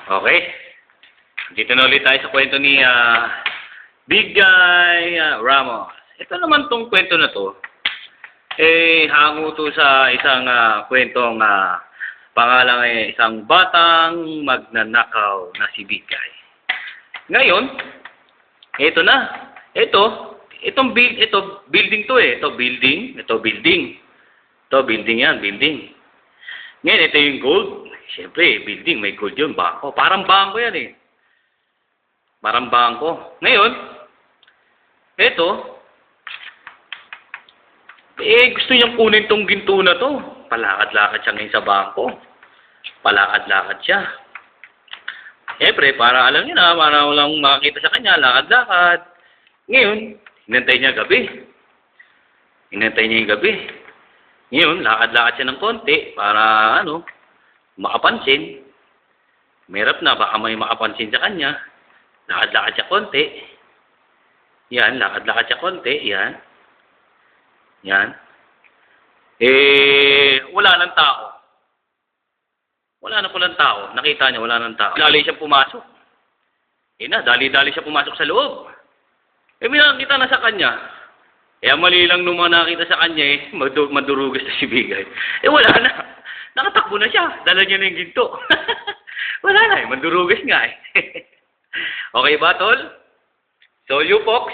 Okay. Dito na ulit tayo sa kwento ni Big Guy Ramos. Ito naman tong kwento na to, hango to sa isang kwentong pangalan ay isang batang magnanakaw na si Big Guy. Ngayon, ito na. Itong building to Ito building yan, building. Ngayon, ito yung gold. Siyempre, building, may gold yun, bangko. Parang bangko yan Parang bangko. Ngayon, ito, gusto niyang kunin tong ginto na to. Palakad-lakad siya ngayon sa bangko. Palakad-lakad siya. Siyempre, para alam niyo na, para walang makakita sa kanya, lakad-lakad. Ngayon, hinantay niya yung gabi. Ngayon, lakad-lakad siya ng konti para, makapansin. Merap na, baka may makapansin sa kanya. Lakad-lakad siya konti. Yan, lakad-lakad siya konti. Yan. Wala nang tao. Wala na palang tao. Nakita niya, wala nang tao. Dali siya pumasok. Dali-dali siya pumasok sa loob. May nakita na sa kanya. Mali lang nung mga nakita sa kanya, madurugas na si Bigay. Wala na. Nakatakbo na siya. Dala niya na yung ginto. Wala na madurugas nga Okay ba, tol? So, you folks,